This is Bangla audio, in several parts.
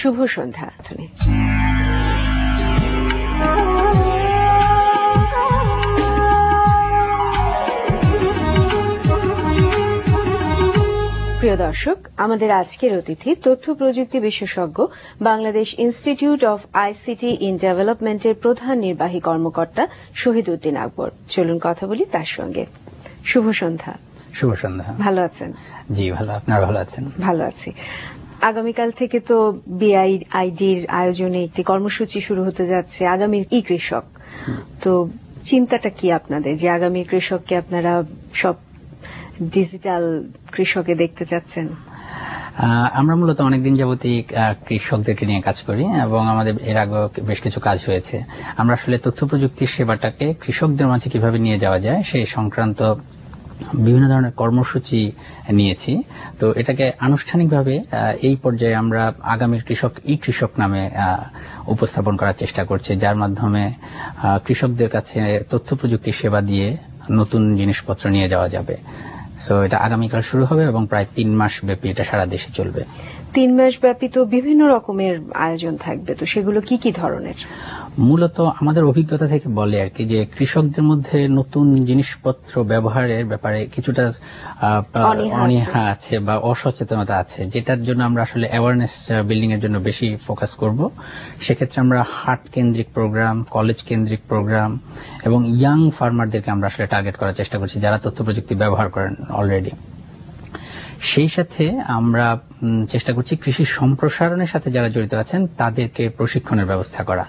শুভ সন্ধ্যা। প্রিয় দর্শক, আমাদের আজকের অতিথি তথ্য প্রযুক্তি বিশেষজ্ঞ, Bangladesh institute of ICT in ডেভেলপমেন্টের প্রধান নির্বাহী কর্মকর্তা শহীদউদ্দিন আকবর। চলুন কথা বলি তার সঙ্গে। শুভ সন্ধ্যা। শুভ সন্ধ্যা। ভালো আছেন? জি ভালো। আপনারা ভালো আছেন? ভালো আছি। আগামীকাল থেকে তো বিআইআইডির আয়োজনে একটি কর্মসূচি শুরু হতে যাচ্ছে, আগামীর ই কৃষক। তো চিন্তাটা কি আপনাদের, যে আগামী কৃষককে আপনারা সব ডিজিটাল কৃষকে দেখতে চাচ্ছেন? আমরা মূলত অনেকদিন যাবতই কৃষকদেরকে নিয়ে কাজ করি এবং আমাদের এর আগে বেশ কিছু কাজ হয়েছে। আমরা আসলে তথ্য প্রযুক্তির সেবাটাকে কৃষকদের মাঝে কিভাবে নিয়ে যাওয়া যায় সেই সংক্রান্ত বিভিন্ন ধরনের কর্মসূচি নিয়েছি। তো এটাকে আনুষ্ঠানিকভাবে এই পর্যায়ে আমরা আগামীর কৃষক ই কৃষক নামে উপস্থাপন করার চেষ্টা করছি, যার মাধ্যমে কৃষকদের কাছে তথ্য প্রযুক্তির সেবা দিয়ে নতুন জিনিসপত্র নিয়ে যাওয়া যাবে। সো এটা আগামীকাল শুরু হবে এবং প্রায় 3 মাস ব্যাপী এটা সারা দেশে চলবে। 3 মাস ব্যাপী তো বিভিন্ন রকমের আয়োজন থাকবে, তো সেগুলো কি কি ধরনের? মূলত আমাদের অভিজ্ঞতা থেকে বলে আর কি, যে কৃষকদের মধ্যে নতুন জিনিসপত্র ব্যবহারের ব্যাপারে কিছুটা অনীহা আছে বা অসচেতনতা আছে, যেটার জন্য আমরা আসলে অ্যাওয়ারনেস বিল্ডিং এর জন্য বেশি ফোকাস করব। সেক্ষেত্রে আমরা হাট কেন্দ্রিক প্রোগ্রাম, কলেজ কেন্দ্রিক প্রোগ্রাম এবং ইয়াং ফার্মারদেরকে আমরা আসলে টার্গেট করার চেষ্টা করছি, যারা তথ্য প্রযুক্তি ব্যবহার করেন অলরেডি। সেই সাথে আমরা চেষ্টা করছি কৃষি সম্প্রসারণের সাথে যারা জড়িত আছেন তাদেরকে প্রশিক্ষণের ব্যবস্থা করা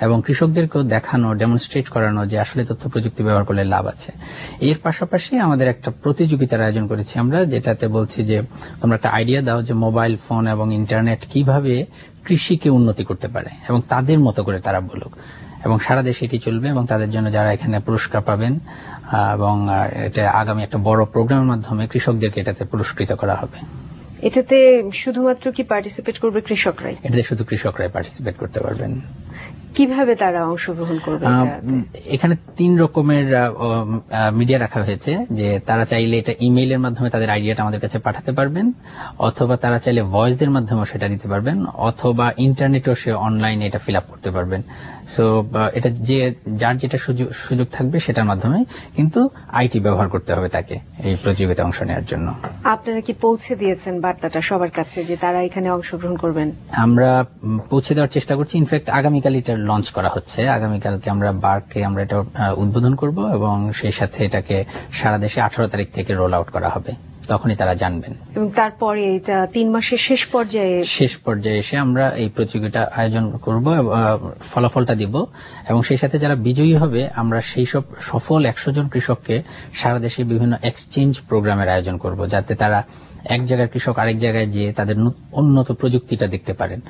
এবং কৃষকদেরকেও দেখানো, ডেমনস্ট্রেট করানো যে আসলে তথ্য প্রযুক্তি ব্যবহার করলে লাভ আছে। এর পাশাপাশি আমাদের একটা প্রতিযোগিতার আয়োজন করেছি আমরা, যেটাতে বলছি যে তোমরা একটা আইডিয়া দাও যে মোবাইল ফোন এবং ইন্টারনেট কিভাবে কৃষিকে উন্নতি করতে পারে এবং তাদের মতো করে তারা বলুক, এবং সারা দেশে এটি চলবে এবং তাদের জন্য যারা এখানে পুরস্কার পাবেন এবং এটা আগামী একটা বড় প্রোগ্রামের মাধ্যমে কৃষকদেরকে এটাতে পুরস্কৃত করা হবে। এটাতে শুধুমাত্র কি পার্টিসিপেট করবে কৃষকরাই? এটাতে শুধু কৃষকরাই পার্টিসিপেট করতে পারবেন। কিভাবে তারা অংশগ্রহণ করবে? এখানে 3 রকমের মিডিয়া রাখা হয়েছে, যে তারা চাইলে এটা ইমেইলের মাধ্যমে তাদের আইডিয়াটা আমাদের কাছে পাঠাতে পারবেন, অথবা তারা চাইলে ভয়েসের মাধ্যমেও সেটা দিতে পারবেন, অথবা ইন্টারনেটেও সে অনলাইনে এটা ফিল আপ করতে পারবেন। সো এটা যে যার যেটা সুযোগ থাকবে সেটার মাধ্যমে, কিন্তু আইটি ব্যবহার করতে হবে তাকে এই প্রতিযোগিতায় অংশ নেওয়ার জন্য। আপনারা কি পৌঁছে দিয়েছেন বার্তাটা সবার কাছে যে তারা এখানে অংশগ্রহণ করবেন? আমরা পৌঁছে দেওয়ার চেষ্টা করছি। ইনফ্যাক্ট আগামীকাল এটা লঞ্চ করা হচ্ছে। আগামীকালকে আমরা বারকে আমরা এটা উদ্বোধন করব এবং সেই সাথে এটাকে সারা দেশে 18 তারিখ থেকে রোল আউট করা হবে, তখনই তারা জানবেন। এবং তারপরে এটা 3 মাসের শেষ পর্যায়ে এসে আমরা এই প্রতিযোগিতা আয়োজন করব, ফলাফলটা দিব এবং সেই সাথে যারা বিজয়ী হবে আমরা সেই সব সফল 100 জন কৃষককে সারা দেশে বিভিন্ন এক্সচেঞ্জ প্রোগ্রামের আয়োজন করব, যাতে তারা এক জায়গার কৃষক আরেক জায়গায় গিয়ে তাদের উন্নত প্রযুক্তিটা দেখতে পারেন।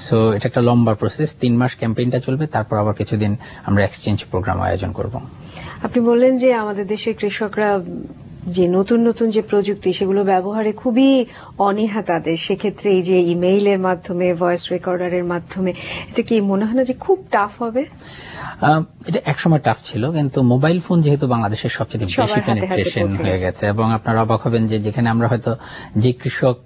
সো এটা একটা লম্বা প্রসেস, 3 মাস ক্যাম্পেইনটা চলবে, তারপর আবার কিছুদিন আমরা এক্সচেঞ্জ প্রোগ্রাম আয়োজন করব। আপনি বললেন যে আমাদের দেশের কৃষকরা যে নতুন নতুন যে প্রযুক্তি সেগুলো ব্যবহারে খুবই অনীহা তাদের, সেক্ষেত্রে এই যে ইমেইলের মাধ্যমে, ভয়েস রেকর্ডারের মাধ্যমে, এটা কি মনে হয় না যে খুব টাফ হবে? এটা একসময় টাফ ছিল, কিন্তু মোবাইল ফোন যেহেতু বাংলাদেশের সবচেয়ে বেশি পেনিট্রেশন হয়ে গেছে এবং আপনারা অবাক হবেন যে যেখানে আমরা হয়তো যে কৃষক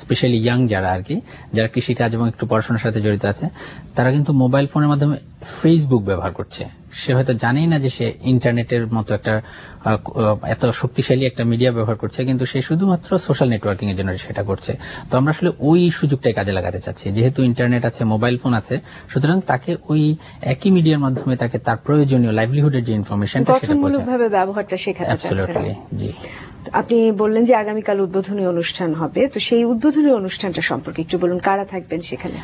স্পেশালি ইয়াং যারা আর কি, যারা কৃষিকাজ এবং একটু পড়াশোনার সাথে জড়িত আছে, তারা কিন্তু মোবাইল ফোনের মাধ্যমে ফেসবুক ব্যবহার করছে। সে হয়তো জানেই না যে সে ইন্টারনেটের মতো একটা এত শক্তিশালী একটা মিডিয়া ব্যবহার করছে, কিন্তু সে শুধুমাত্র সোশ্যাল নেটওয়ার্কিং এর জন্য সেটা করছে। তো আমরা আসলে ওই সুযোগটাই কাজে লাগাতে চাচ্ছি, যেহেতু ইন্টারনেট আছে, মোবাইল ফোন আছে, সুতরাং তাকে ওই একই মিডিয়ার মাধ্যমে তাকে তার প্রয়োজনীয় লাইভলিহুডের যে ইনফরমেশনটা সেটা গঠনমূলকভাবে ব্যবহারটা শেখাতে চাচ্ছেন। জি। আপনি বললেন যে আগামীকাল উদ্বোধনী অনুষ্ঠান হবে, তো সেই উদ্বোধনী অনুষ্ঠানটা সম্পর্কে একটু বলুন, কারা থাকবেন সেখানে?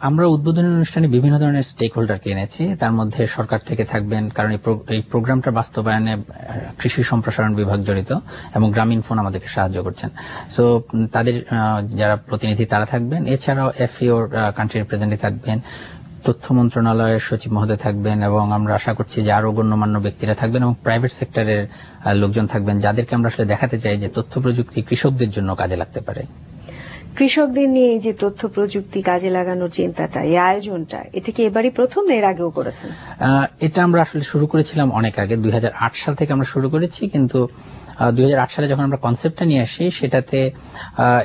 আমরা উদ্বোধনী অনুষ্ঠানে বিভিন্ন ধরনের স্টেক হোল্ডারকে এনেছি, তার মধ্যে সরকার থেকে থাকবেন, কারণ এই প্রোগ্রামটা বাস্তবায়নে কৃষি সম্প্রসারণ বিভাগ জড়িত এবং গ্রামীণ ফোন আমাদেরকে সাহায্য করছেন। সো তাদের যারা প্রতিনিধি তারা থাকবেন, এছাড়াও এফইওর কান্ট্রি রিপ্রেজেন্টেটিভ থাকবেন, তথ্য মন্ত্রণালয়ের সচিব মহোদয় থাকবেন এবং আমরা আশা করছি যে আরো গণ্যমান্য ব্যক্তিরা থাকবেন এবং প্রাইভেট সেক্টরের লোকজন থাকবেন, যাদেরকে আমরা আসলে দেখাতে চাই যে তথ্য প্রযুক্তি কৃষকদের জন্য কাজে লাগতে পারে। কৃষকদের নিয়ে এই যে তথ্য প্রযুক্তি কাজে লাগানোর চিন্তাটা, এই আয়োজনটা, এটা কি এবারই প্রথম না এর আগেও করেছেন? এটা আমরা আসলে শুরু করেছিলাম অনেক আগে, 2008 সাল থেকে আমরা শুরু করেছি, কিন্তু 2008 সালে যখন আমরা কনসেপ্টটা নিয়ে আসি সেটাতে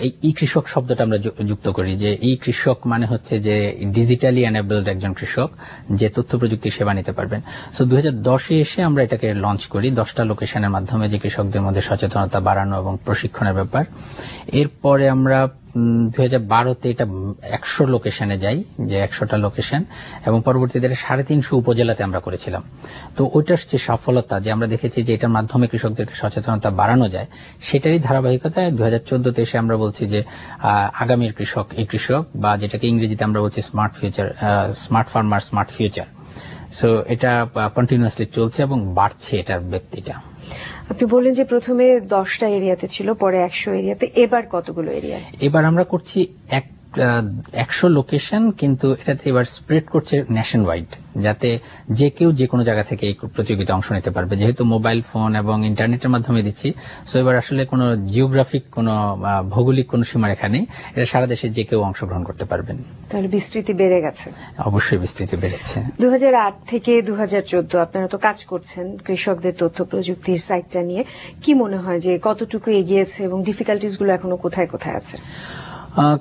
এই ই কৃষক শব্দটা আমরা যুক্ত করি, যে ই কৃষক মানে হচ্ছে যে ডিজিটালি এনেবলড একজন কৃষক যে তথ্য প্রযুক্তি সেবা নিতে পারবেন। সো 2010-এ এসে আমরা এটাকে লঞ্চ করি 10টা লোকেশনের মাধ্যমে, যে কৃষকদের মধ্যে সচেতনতা বাড়ানো এবং প্রশিক্ষণের ব্যাপার। এরপরে আমরা 2012-তে এটা 100 লোকেশনে যাই, যে 100টা লোকেশন, এবং পরবর্তীতে 350 উপজেলাতে আমরা করেছিলাম। তো ওইটার যে সফলতা, যে আমরা দেখেছি যে এটার মাধ্যমে কৃষকদেরকে সচেতনতা বাড়ানো যায়, সেটারই ধারাবাহিকতায় 2014-তে এসে আমরা বলছি যে আগামীর কৃষক এই কৃষক, বা যেটাকে ইংরেজিতে আমরা বলছি smart future, smart farmer smart future. So এটা কন্টিনিউয়াসলি চলছে এবং বাড়ছে এটার ব্যক্তিটা। আপনি বললেন যে প্রথমে 10টা এরিয়াতে ছিল, পরে 100 এরিয়াতে, এবার কতগুলো এরিয়া? এবার আমরা করছি 100 লোকেশন, কিন্তু এটাতে এবার স্প্রেড করছে ন্যাশন ওয়াইড, যাতে যে কেউ যে কোনো জায়গা থেকে এই প্রতিযোগিতায় অংশ নিতে পারবে। যেহেতু মোবাইল ফোন এবং ইন্টারনেটের মাধ্যমে দিচ্ছি, সো এবার আসলে কোনো জিওগ্রাফিক, কোনো ভৌগোলিক কোনো সীমারেখা নেই, এটা সারা দেশে যে কেউ অংশগ্রহণ করতে পারবেন। তাহলে বিস্তৃতি বেড়ে গেছে? অবশ্যই বিস্তৃতি বেড়েছে। 2008 থেকে 2014 আপনারা তো কাজ করছেন কৃষকদের তথ্য প্রযুক্তির সাইটটা নিয়ে। কি মনে হয় যে কতটুকু এগিয়েছে এবং ডিফিকাল্টিজ গুলো এখনো কোথায় কোথায় আছে?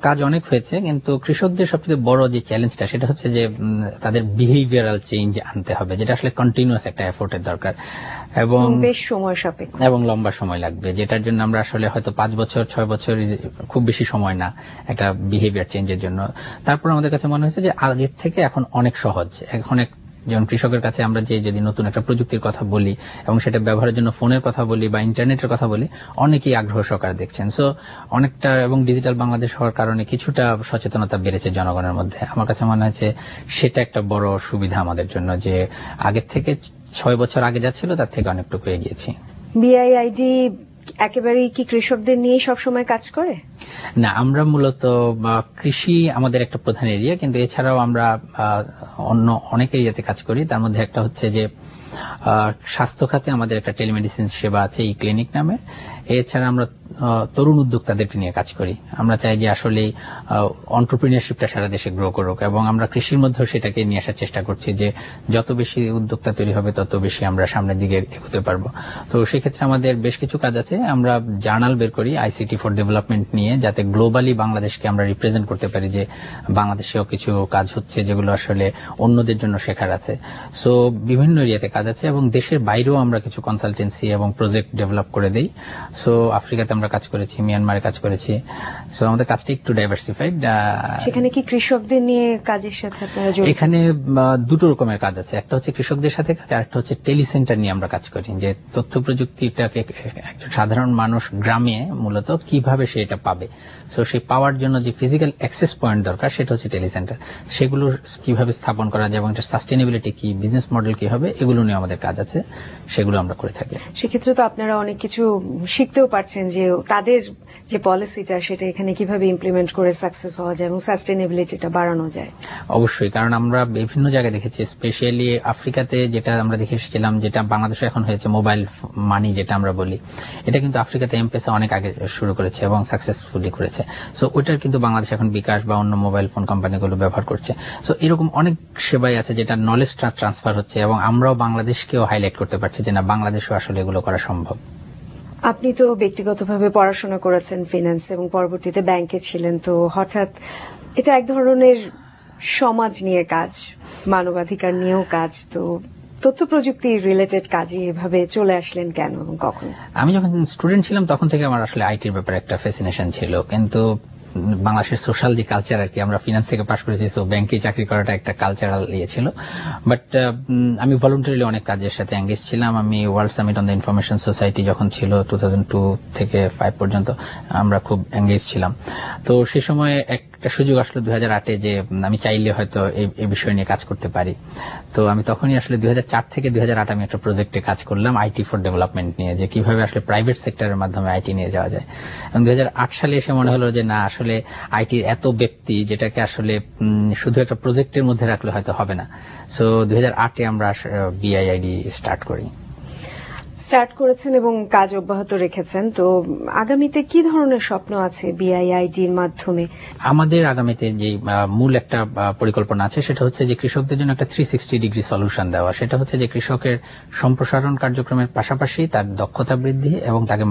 কাজ অনেক হয়েছে, কিন্তু কৃষকদের সবচেয়ে বড় যে চ্যালেঞ্জটা সেটা হচ্ছে যে তাদের বিহেভিয়ারাল চেঞ্জ আনতে হবে, যেটা আসলে কন্টিনিউয়াস একটা এফোর্টের দরকার এবং বেশ সময় সাপেক্ষ এবং লম্বা সময় লাগবে, যেটার জন্য আমরা আসলে হয়তো 5 বছর 6 বছর খুব বেশি সময় না একটা বিহেভিয়ার চেঞ্জের জন্য। তারপর আমাদের কাছে মনে হয়েছে যে আগের থেকে এখন অনেক সহজ। এখন যেমন কৃষকের কাছে আমরা যে যদি নতুন একটা প্রযুক্তির কথা বলি এবং সেটা ব্যবহারের জন্য ফোনের কথা বলি বা ইন্টারনেটের কথা বলি, অনেকেই আগ্রহ সহকারে দেখছেন। সো অনেকটা, এবং ডিজিটাল বাংলাদেশ হওয়ার কারণে কিছুটা সচেতনতা বেড়েছে জনগণের মধ্যে। আমার কাছে মনে হয়েছে সেটা একটা বড় সুবিধা আমাদের জন্য, যে আগের থেকে 6 বছর আগে যা ছিল তার থেকে অনেকটুকু এগিয়েছি। বিআইআইডি একেবারেই কি কৃষকদের নিয়ে সবসময় কাজ করে? না, আমরা মূলত কৃষি আমাদের একটা প্রধান এরিয়া, কিন্তু এছাড়াও আমরা অন্য অনেক এরিয়াতে কাজ করি। তার মধ্যে একটা হচ্ছে যে স্বাস্থ্য খাতে আমাদের একটা টেলিমেডিসিন সেবা আছে, ই ক্লিনিক নামে। এছাড়া আমরা তরুণ উদ্যোক্তাদেরকে নিয়ে কাজ করি। আমরা চাই যে আসলে এন্টারপ্রেনিয়রশিপটা সারা দেশে গ্রো করুক, এবং আমরা কৃষির মধ্যেও সেটাকে নিয়ে আসার চেষ্টা করছি, যে যত বেশি উদ্যোক্তা তৈরি হবে তত বেশি আমরা সামনের দিকে এগোতে পারবো। তো সেক্ষেত্রে আমাদের বেশ কিছু কাজ আছে। আমরা জার্নাল বের করি আইসিটি ফর ডেভেলপমেন্ট নিয়ে, যাতে গ্লোবালি বাংলাদেশকে আমরা রিপ্রেজেন্ট করতে পারি, যে বাংলাদেশেও কিছু কাজ হচ্ছে যেগুলো আসলে অন্যদের জন্য শেখার আছে। সো বিভিন্ন এরিয়াতে কাজ আছে, এবং দেশের বাইরেও আমরা কিছু কনসালটেন্সি এবং প্রজেক্ট ডেভেলপ করে দেই। সো আফ্রিকাতে আমরা কাজ করেছি, মিয়ানমারে কাজ করেছি। সো আমাদের কাজটা একটু ডাইভার্সিফাইড। সেখানে কি কৃষকদের নিয়ে কাজের সাথে আপনারা জড়িত? এখানে দুটো রকমের কাজ আছে, একটা হচ্ছে কৃষকদের সাথে কাজ, আর একটা হচ্ছে টেলিসেন্টার নিয়ে আমরা কাজ করি, যে তথ্য প্রযুক্তিটাকে একজন সাধারণ মানুষ গ্রামে মূলত কিভাবে সে এটা পাবে। সো সেই পাওয়ার জন্য যে ফিজিক্যাল অ্যাক্সেস পয়েন্ট দরকার সেটা হচ্ছে টেলিসেন্টার। সেগুলো কিভাবে স্থাপন করা যায় এবং এটার সাস্টেনেবিলিটি কি, বিজনেস মডেল কি হবে, এগুলো নিয়ে আমাদের কাজ আছে, সেগুলো আমরা করে থাকি। সেক্ষেত্রে তো আপনারা অনেক কিছু শিখতেও পারছেন, যে তাদের যে পলিসিটা সেটা এখানে কিভাবে ইমপ্লিমেন্ট করে সাকসেস হওয়া যায় এবং সাস্টেনেবিলিটিটা বাড়ানো যায়। অবশ্যই, কারণ আমরা বিভিন্ন জায়গায় দেখেছি, স্পেশালি আফ্রিকাতে যেটা আমরা দেখে এসেছিলাম, যেটা বাংলাদেশে এখন হয়েছে মোবাইল মানি যেটা আমরা বলি, এটা কিন্তু আফ্রিকাতে এম-পেসা অনেক আগে শুরু করেছে এবং সাকসেসফুলি করেছে। সো ওইটার কিন্তু বাংলাদেশ এখন বিকাশ বা অন্য মোবাইল ফোন কোম্পানিগুলো ব্যবহার করছে। সো এরকম অনেক সেবাই আছে যেটা নলেজ ট্রান্সফার হচ্ছে, এবং আমরাও বাংলাদেশকেও হাইলাইট করতে পারছি যে না, বাংলাদেশেও আসলে এগুলো করা সম্ভব। আপনি তো ব্যক্তিগতভাবে পড়াশোনা করেছেন ফিন্যান্স এবং পরবর্তীতে ব্যাংকে ছিলেন, তো হঠাৎ এটা এক ধরনের সমাজ নিয়ে কাজ, মানবাধিকার নিয়েও কাজ, তো তথ্য প্রযুক্তি রিলেটেড কাজে এভাবে চলে আসলেন কেন এবং কখন? আমি যখন স্টুডেন্ট ছিলাম তখন থেকে আমার আসলে আইটির ব্যাপারে একটা ফ্যাসিনেশন ছিল, কিন্তু বাংলাদেশের সোশ্যাল যে কালচার আর কি, আমরা ফিনান্স থেকে পাশ করেছি, সো ব্যাংকে চাকরি করাটা একটা কালচারাল ইয়ে ছিল। বাট আমি ভলান্টারিলি অনেক কাজের সাথে এঙ্গেজ ছিলাম। আমি world summit on the information society যখন ছিল 2002 থেকে 5 পর্যন্ত আমরা খুব এঙ্গেজ ছিলাম। তো সেই সময় একটা সুযোগ আসলো 2008-এ, যে আমি চাইলে হয়তো এই বিষয় নিয়ে কাজ করতে পারি। তো আমি তখনই আসলে 2004 থেকে 2008 আমি একটা প্রজেক্টে কাজ করলাম আইটি ফর ডেভেলপমেন্ট নিয়ে, যে কিভাবে আসলে প্রাইভেট সেক্টরের মাধ্যমে আইটি নিয়ে যাওয়া যায়। এবং 2008 সালে এসে মনে হলো যে না, আসলে আইটির এত ব্যাপ্তি, যেটাকে আসলে শুধু একটা প্রজেক্টের মধ্যে রাখলে হয়তো হবে না। সো 2008-এ আমরা বিআইআইডি স্টার্ট করি। স্টার্ট করেছেন এবং কাজ অব্যাহত রেখেছেন, তো আগামীতে কি ধরনের স্বপ্ন আছে বিআইআইডির মাধ্যমে? আমাদের আগামীতে যে মূল একটা পরিকল্পনা আছে সেটা হচ্ছে যে কৃষকদের জন্য একটা 360 ডিগ্রি সলিউশন দেওয়া। সেটা হচ্ছে যে কৃষকের সম্প্রসারণ কার্যক্রমের পাশাপাশি তার দক্ষতা বৃদ্ধি এবং তাকে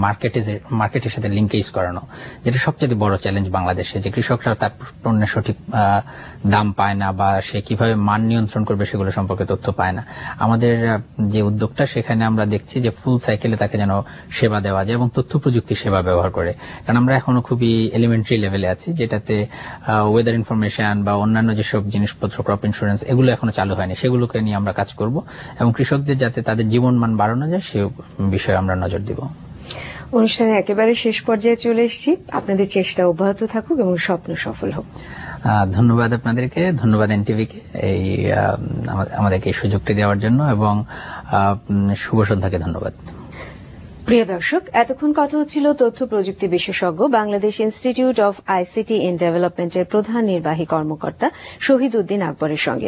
মার্কেটের সাথে লিঙ্কেজ করানো, যেটা সবচেয়ে বড় চ্যালেঞ্জ বাংলাদেশে, যে কৃষকরা তার পণ্যের সঠিক দাম পায় না বা সে কিভাবে মান নিয়ন্ত্রণ করবে সেগুলো সম্পর্কে তথ্য পায় না। আমাদের যে উদ্যোগটা, সেখানে আমরা দেখছি যে ফুল সাইকেলে তাকে যেন সেবা দেওয়া যায় এবং তথ্য প্রযুক্তি সেবা ব্যবহার করে। কারণ আমরা এখনো খুবই এলিমেন্টারি লেভেলে আছি, যেটাতে ওয়েদার ইনফরমেশন বা অন্যান্য যেসব জিনিসপত্র, ক্রপ ইন্স্যুরেন্স, এগুলো এখনো চালু হয়নি। সেগুলোকে নিয়ে আমরা কাজ করব এবং কৃষকদের যাতে তাদের জীবন মান বাড়ানো যায় সে বিষয়ে আমরা নজর দিব। অনুষ্ঠানে একেবারে শেষ পর্যায়ে চলে এসেছি। আপনাদের চেষ্টা অব্যাহত থাকুক এবং স্বপ্ন সফল হোক। ধন্যবাদ আপনাদেরকে, ধন্যবাদ এনটিভিকে এই আমাদেরকে এই সুযোগটি দেওয়ার জন্য, এবং শুভ সন্ধ্যাকে ধন্যবাদ। প্রিয় দর্শক, এতক্ষণ কথা হচ্ছিল তথ্য প্রযুক্তি বিশেষজ্ঞ, Bangladesh institute of ICT in ডেভেলপমেন্টের প্রধান নির্বাহী কর্মকর্তা শহীদ উদ্দিন আকবরের সঙ্গে।